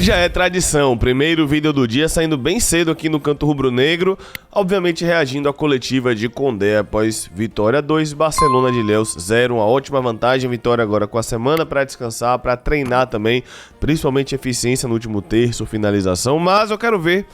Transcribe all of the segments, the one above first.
já é tradição, primeiro vídeo do dia saindo bem cedo aqui no Canto Rubro-Negro, obviamente reagindo à coletiva de Condé após vitória 2, Barcelona de Ilhéus 0, uma ótima vantagem, vitória agora com a semana para descansar, para treinar também, principalmente eficiência no último terço, finalização, mas eu quero ver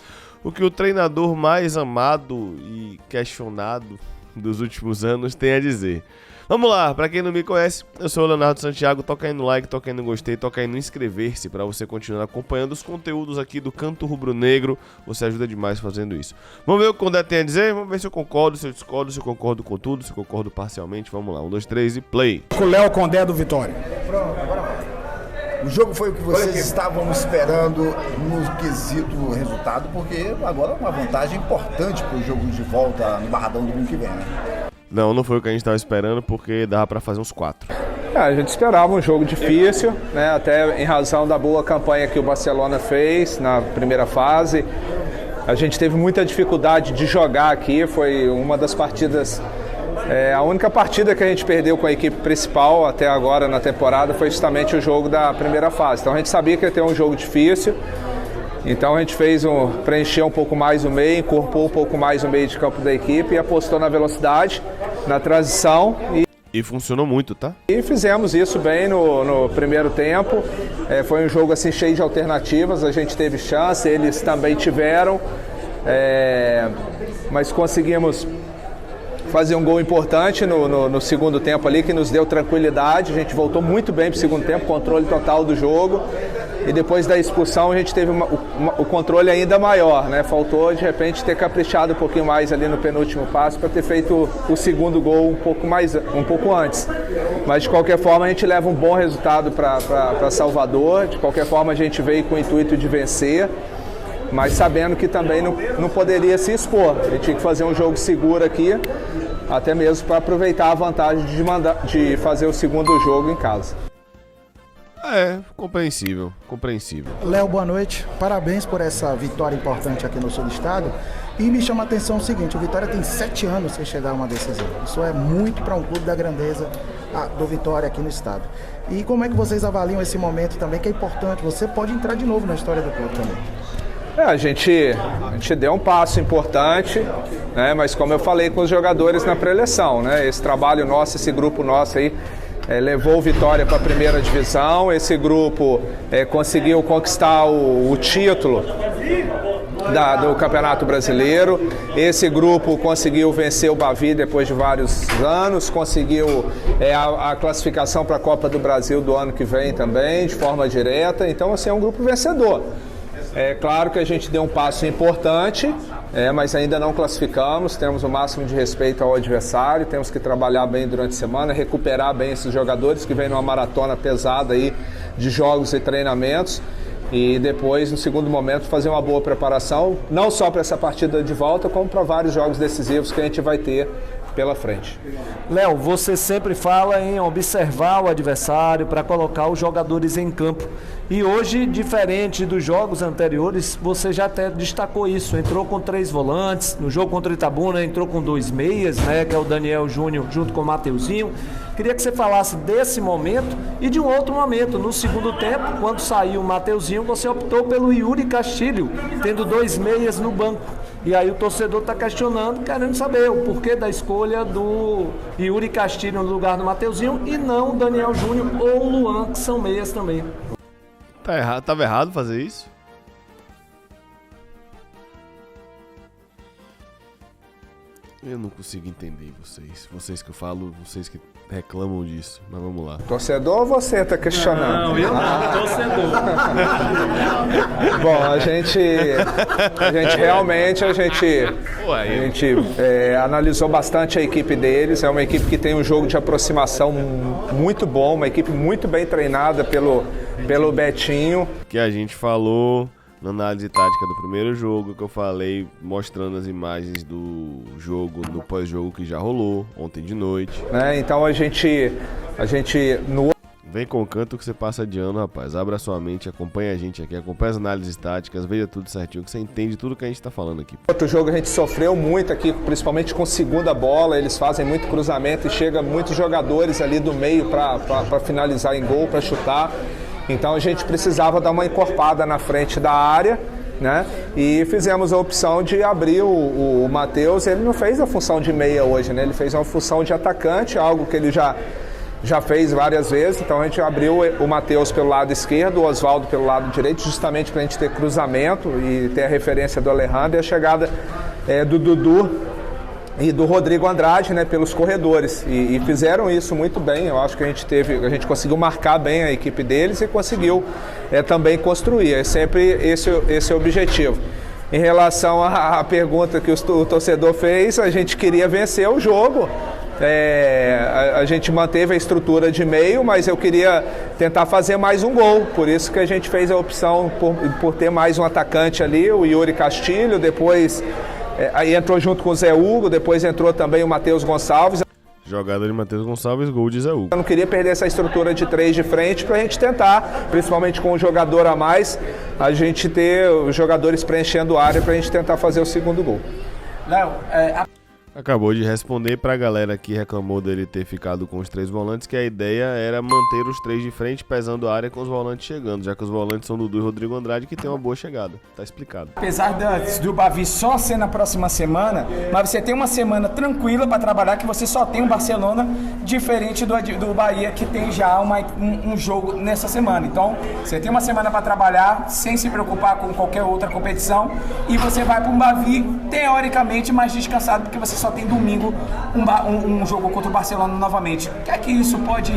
o que o treinador mais amado e questionado dos últimos anos tem a dizer. Vamos lá, pra quem não me conhece, eu sou o Leonardo Santiago, toca aí no like, toca aí no gostei, toca aí no inscrever-se pra você continuar acompanhando os conteúdos aqui do Canto Rubro-Negro, você ajuda demais fazendo isso. Vamos ver o que o Condé tem a dizer, vamos ver se eu concordo, se eu discordo, se eu concordo com tudo, se eu concordo parcialmente, vamos lá, 1, 2, 3 e play. Com o Léo Condé do Vitória. Pronto, agora vai. O jogo foi o que vocês estavam esperando no quesito resultado, porque agora é uma vantagem importante pro jogo de volta no Barradão do domingo que vem, né? Não foi o que a gente estava esperando, porque dava para fazer uns 4. A gente esperava um jogo difícil, né? Até em razão da boa campanha que o Barcelona fez na primeira fase. A gente teve muita dificuldade de jogar aqui, foi uma das partidas... a única partida que a gente perdeu com a equipe principal até agora na temporada foi justamente o jogo da primeira fase. Então a gente sabia que ia ter um jogo difícil. Então a gente preencheu um pouco mais o meio, incorporou um pouco mais o meio de campo da equipe e apostou na velocidade, na transição. E funcionou muito, tá? E fizemos isso bem no primeiro tempo. Foi um jogo assim cheio de alternativas, a gente teve chance, eles também tiveram. Mas conseguimos fazer um gol importante no segundo tempo ali, que nos deu tranquilidade. A gente voltou muito bem para o segundo tempo, controle total do jogo. E depois da expulsão a gente teve o controle ainda maior, né? Faltou de repente ter caprichado um pouquinho mais ali no penúltimo passo para ter feito o segundo gol um pouco antes. Mas de qualquer forma a gente leva um bom resultado para Salvador. De qualquer forma a gente veio com o intuito de vencer, mas sabendo que também não poderia se expor. A gente tinha que fazer um jogo seguro aqui, até mesmo para aproveitar a vantagem de fazer o segundo jogo em casa. Compreensível. Léo, boa noite. Parabéns por essa vitória importante aqui no sul do estado. E me chama a atenção o seguinte, o Vitória tem 7 anos sem chegar a uma decisão. Isso é muito para um clube da grandeza do Vitória aqui no estado. E como é que vocês avaliam esse momento também, que é importante? Você pode entrar de novo na história do clube também. A gente deu um passo importante, né? Mas como eu falei com os jogadores na pré-eleição, né? Esse trabalho nosso, esse grupo nosso aí, levou o Vitória para a primeira divisão. Esse grupo conseguiu conquistar o título do Campeonato Brasileiro. Esse grupo conseguiu vencer o Bavi depois de vários anos, conseguiu a classificação para a Copa do Brasil do ano que vem também, de forma direta. Então, assim, é um grupo vencedor. É claro que a gente deu um passo importante, mas ainda não classificamos, temos o máximo de respeito ao adversário, temos que trabalhar bem durante a semana, recuperar bem esses jogadores que vêm numa maratona pesada aí de jogos e treinamentos e depois, no segundo momento, fazer uma boa preparação, não só para essa partida de volta, como para vários jogos decisivos que a gente vai ter pela frente. Léo, você sempre fala em observar o adversário para colocar os jogadores em campo. E hoje, diferente dos jogos anteriores, você já até destacou isso. Entrou com 3 volantes, no jogo contra o Itabuna entrou com 2 meias, né, que é o Daniel Júnior junto com o Mateuzinho. Queria que você falasse desse momento e de um outro momento. No segundo tempo, quando saiu o Mateuzinho, você optou pelo Yuri Castilho, tendo 2 meias no banco. E aí o torcedor está questionando, querendo saber o porquê da escolha do Yuri Castilho no lugar do Mateuzinho e não o Daniel Júnior ou o Luan, que são meias também. Tava errado fazer isso? Eu não consigo entender vocês que eu falo, vocês que reclamam disso, mas vamos lá. Torcedor ou você está questionando? Não, eu não, torcedor. Bom, a gente realmente analisou bastante a equipe deles, é uma equipe que tem um jogo de aproximação muito bom, uma equipe muito bem treinada pelo Betinho. Que a gente falou na análise tática do primeiro jogo, que eu falei mostrando as imagens do jogo, do pós-jogo que já rolou ontem de noite. Então a gente Vem com o canto que você passa de ano, rapaz. Abra sua mente, acompanha a gente aqui, acompanha as análises táticas, veja tudo certinho, que você entende tudo que a gente tá falando aqui. Outro jogo a gente sofreu muito aqui, principalmente com segunda bola, eles fazem muito cruzamento e chega muitos jogadores ali do meio para finalizar em gol, para chutar. Então a gente precisava dar uma encorpada na frente da área, né? E fizemos a opção de abrir o Matheus. Ele não fez a função de meia hoje, né? Ele fez uma função de atacante, algo que ele já fez várias vezes. Então a gente abriu o Matheus pelo lado esquerdo, o Oswaldo pelo lado direito, justamente para a gente ter cruzamento e ter a referência do Alejandro e a chegada do Dudu e do Rodrigo Andrade, né, pelos corredores, e fizeram isso muito bem. Eu acho que a gente conseguiu marcar bem a equipe deles e conseguiu também construir. É sempre esse o objetivo. Em relação à pergunta que o torcedor fez, a gente queria vencer o jogo. A gente manteve a estrutura de meio, mas eu queria tentar fazer mais um gol, por isso que a gente fez a opção por ter mais um atacante ali, o Yuri Castilho. Depois aí entrou junto com o Zé Hugo, depois entrou também o Matheus Gonçalves. Jogada de Matheus Gonçalves, gol de Zé Hugo. Eu não queria perder essa estrutura de 3 de frente para a gente tentar, principalmente com um jogador a mais, a gente ter os jogadores preenchendo a área para a gente tentar fazer o segundo gol. Léo, Acabou de responder pra galera que reclamou dele ter ficado com os 3 volantes, que a ideia era manter os 3 de frente, pesando a área com os volantes chegando, já que os volantes são Dudu e Rodrigo Andrade, que tem uma boa chegada. Tá explicado. apesar do Bavi só ser na próxima semana, mas você tem uma semana tranquila para trabalhar, que você só tem um Barcelona, diferente do Bahia, que tem já um jogo nessa semana. Então, você tem uma semana para trabalhar, sem se preocupar com qualquer outra competição, e você vai para um Bavi, teoricamente, mais descansado, porque você só tem domingo um jogo contra o Barcelona novamente. O que é que isso pode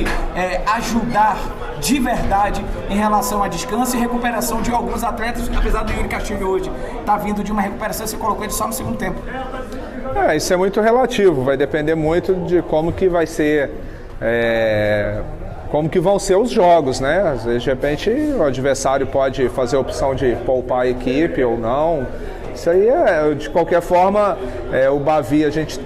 ajudar de verdade em relação a descanso e recuperação de alguns atletas, apesar do Yuri Castilho hoje tá vindo de uma recuperação, você colocou ele só no segundo tempo? Isso é muito relativo, vai depender muito de como que vai ser, como que vão ser os jogos, né? Às vezes, de repente, o adversário pode fazer a opção de poupar a equipe ou não. Isso aí de qualquer forma, o Bavi, a gente,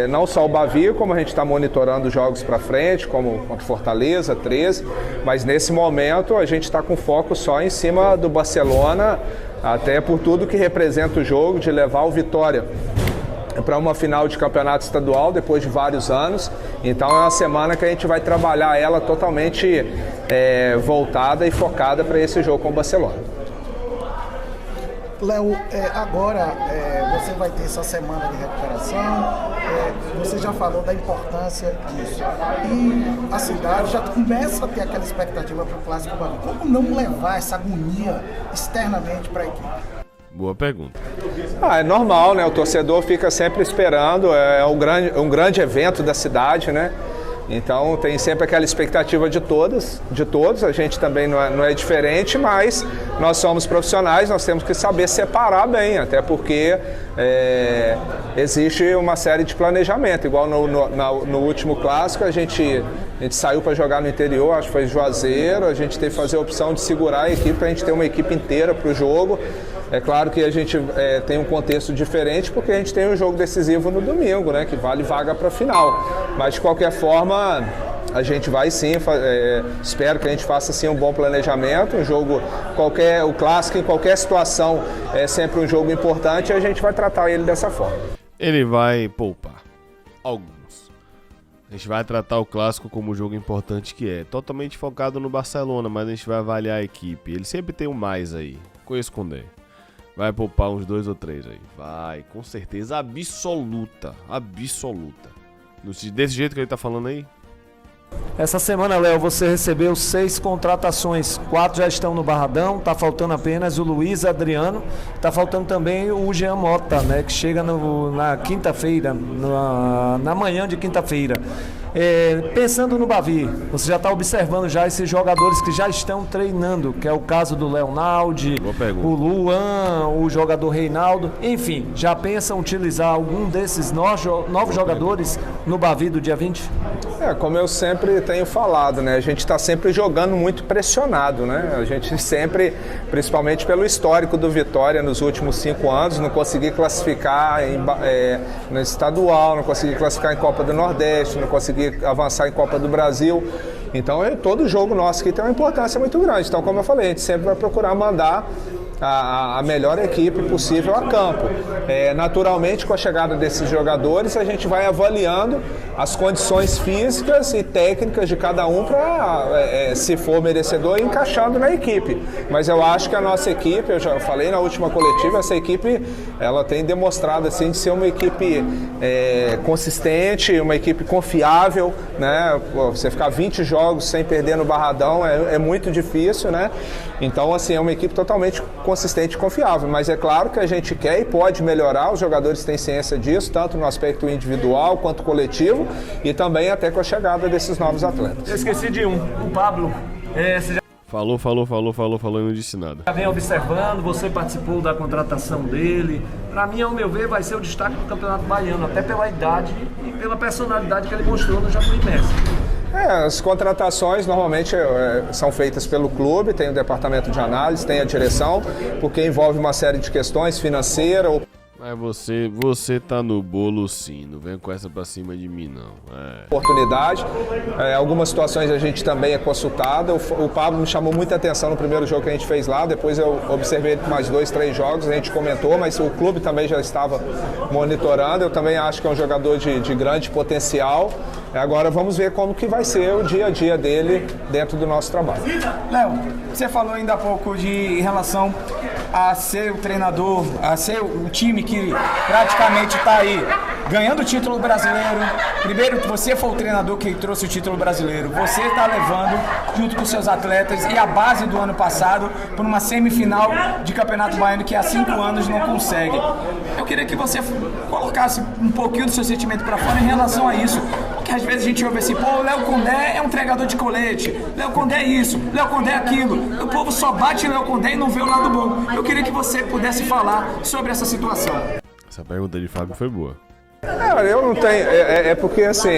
não só o Bavi, como a gente está monitorando jogos para frente, como contra Fortaleza, 13, mas nesse momento a gente está com foco só em cima do Barcelona, até por tudo que representa o jogo, de levar o Vitória para uma final de campeonato estadual depois de vários anos. Então é uma semana que a gente vai trabalhar ela totalmente voltada e focada para esse jogo com o Barcelona. Léo, agora você vai ter essa semana de recuperação, você já falou da importância disso. E a cidade já começa a ter aquela expectativa para o Clássico Bavi. Como não levar essa agonia externamente para a equipe? Boa pergunta. É normal, né? O torcedor fica sempre esperando, é um grande evento da cidade, né? Então tem sempre aquela expectativa de todos, a gente também não é diferente, mas nós somos profissionais, nós temos que saber separar bem, até porque existe uma série de planejamento, igual no último clássico a gente saiu para jogar no interior, acho que foi Juazeiro, a gente teve que fazer a opção de segurar a equipe para a gente ter uma equipe inteira para o jogo. É claro que a gente tem um contexto diferente porque a gente tem um jogo decisivo no domingo, né, que vale vaga para a final. Mas de qualquer forma, a gente vai sim, espero que a gente faça sim um bom planejamento. Um jogo, o clássico em qualquer situação é sempre um jogo importante e a gente vai tratar ele dessa forma. Ele vai poupar alguns. A gente vai tratar o clássico como um jogo importante que é. Totalmente focado no Barcelona, mas a gente vai avaliar a equipe. Ele sempre tem um mais aí, com esconder. Vai poupar uns 2 ou 3 aí. Vai, com certeza absoluta. Absoluta. Desse jeito que ele tá falando aí? Essa semana, Léo, você recebeu 6 contratações. 4 já estão no Barradão. Tá faltando apenas o Luiz Adriano. Tá faltando também o Jean Mota, né? Que chega na quinta-feira, na manhã de quinta-feira. Pensando no Bavi, você já está observando já esses jogadores que já estão treinando, que é o caso do Leonaldi, o Luan, o jogador Reinaldo, enfim, já pensam utilizar algum desses novos jogadores no Bavi do dia 20? Como eu sempre tenho falado, né? A gente está sempre jogando muito pressionado, né? A gente sempre, principalmente pelo histórico do Vitória nos últimos 5 anos, não consegui classificar no estadual, não consegui classificar em Copa do Nordeste, não consegui avançar em Copa do Brasil. Então todo jogo nosso aqui tem uma importância muito grande. Então, como eu falei, a gente sempre vai procurar mandar a melhor equipe possível a campo. Naturalmente, com a chegada desses jogadores, a gente vai avaliando as condições físicas e técnicas de cada um para, se for merecedor, ir encaixando na equipe. Mas eu acho que a nossa equipe, eu já falei na última coletiva, essa equipe ela tem demonstrado assim, de ser uma equipe consistente, uma equipe confiável, né? Você ficar 20 jogos sem perder no Barradão é muito difícil, né? Então, assim, é uma equipe totalmente consistente e confiável, mas é claro que a gente quer e pode melhorar, os jogadores têm ciência disso, tanto no aspecto individual quanto coletivo e também até com a chegada desses novos atletas. Eu esqueci de um, o Pablo. Você Falou e não disse nada. já vem observando, você participou da contratação dele. Para mim, ao meu ver, vai ser o destaque do Campeonato Baiano, até pela idade e pela personalidade que ele mostrou no Jacuí Messi. As contratações normalmente são feitas pelo clube, tem o departamento de análise, tem a direção, porque envolve uma série de questões financeiras. Mas você tá no bolo sim, não vem com essa pra cima de mim não. Oportunidade. Algumas situações a gente também é consultado. O Pablo me chamou muita atenção no primeiro jogo que a gente fez lá, depois eu observei mais 2, 3 jogos, a gente comentou, mas o clube também já estava monitorando. Eu também acho que é um jogador de grande potencial. Agora vamos ver como que vai ser o dia a dia dele dentro do nosso trabalho. Léo, você falou ainda há pouco em relação a ser o treinador, a ser o time que praticamente está aí ganhando o título brasileiro. Primeiro, você foi o treinador que trouxe o título brasileiro. Você está levando, junto com seus atletas e a base do ano passado, para uma semifinal de Campeonato Baiano que há 5 anos não consegue. Eu queria que você colocasse um pouquinho do seu sentimento para fora em relação a isso. Porque às vezes a gente ouve assim, pô, o Léo Condé é um entregador de colete, Léo Condé é isso, Léo Condé é aquilo. O povo só bate Léo Condé e não vê o lado bom. Eu queria que você pudesse falar sobre essa situação. Essa pergunta de Fábio foi boa. Eu não tenho, porque assim,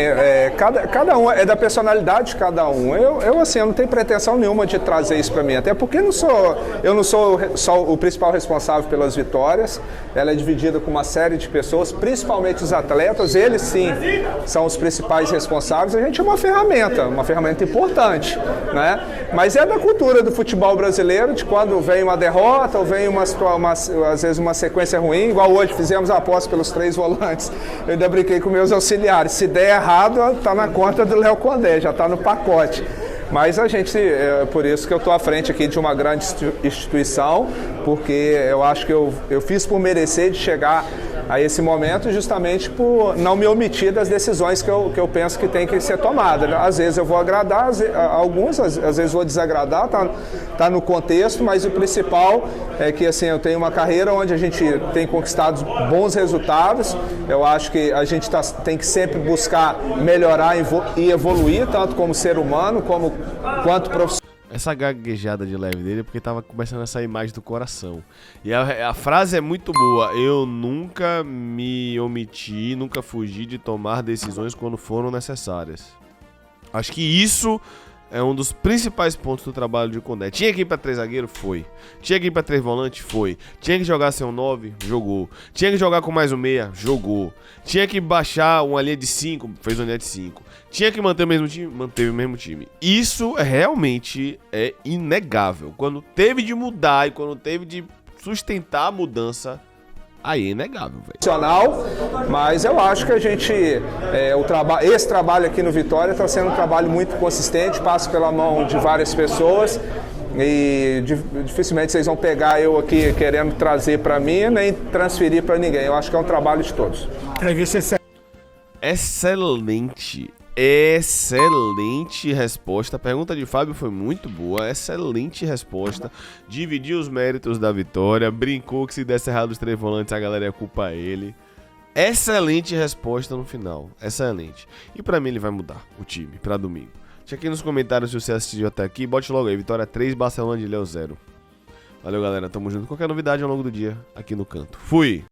cada um, é da personalidade de cada um. Eu não tenho pretensão nenhuma de trazer isso para mim, até porque eu não sou só o principal responsável pelas vitórias, ela é dividida com uma série de pessoas, principalmente os atletas, eles sim são os principais responsáveis, a gente é uma ferramenta importante, né? Mas é da cultura do futebol brasileiro, de quando vem uma derrota ou vem às vezes uma sequência ruim, igual hoje fizemos a aposta pelos 3 volantes. Eu ainda brinquei com meus auxiliares. Se der errado, está na conta do Léo Condé, já está no pacote. Mas a gente, por isso que eu estou à frente aqui de uma grande instituição, porque eu acho que eu fiz por merecer de chegar a esse momento justamente por não me omitir das decisões que eu penso que tem que ser tomadas. Às vezes eu vou agradar, alguns, às vezes vou desagradar, tá no contexto, mas o principal é que assim, eu tenho uma carreira onde a gente tem conquistado bons resultados. Eu acho que a gente tem que sempre buscar melhorar e evoluir, tanto como ser humano, quanto profissional. Essa gaguejada de leve dele é porque tava começando a sair imagem do coração. E a frase é muito boa. Eu nunca me omiti, nunca fugi de tomar decisões quando foram necessárias. Acho que isso é um dos principais pontos do trabalho de Condé. Tinha que ir pra 3 zagueiro? Foi. Tinha que ir pra 3 volante? Foi. Tinha que jogar sem um 9? Jogou. Tinha que jogar com mais um meia? Jogou. Tinha que baixar uma linha de 5? Fez uma linha de 5. Tinha que manter o mesmo time? Manteve o mesmo time. Isso realmente é inegável. Quando teve de mudar e quando teve de sustentar a mudança, aí é inegável, velho. Mas eu acho que a gente, esse trabalho aqui no Vitória está sendo um trabalho muito consistente, passa pela mão de várias pessoas e dificilmente vocês vão pegar eu aqui querendo trazer para mim, nem transferir para ninguém. Eu acho que é um trabalho de todos. Excelente resposta. A pergunta de Fábio foi muito boa. Excelente resposta. Dividiu os méritos da vitória. Brincou que se desse errado os 3 volantes a galera ia culpar ele. Excelente resposta no final. Excelente. E pra mim ele vai mudar o time pra domingo. Deixa aqui nos comentários se você assistiu até aqui. Bote logo aí. Vitória 3, Barcelona de Léo 0. Valeu, galera. Tamo junto. Qualquer novidade ao longo do dia aqui no Canto. Fui!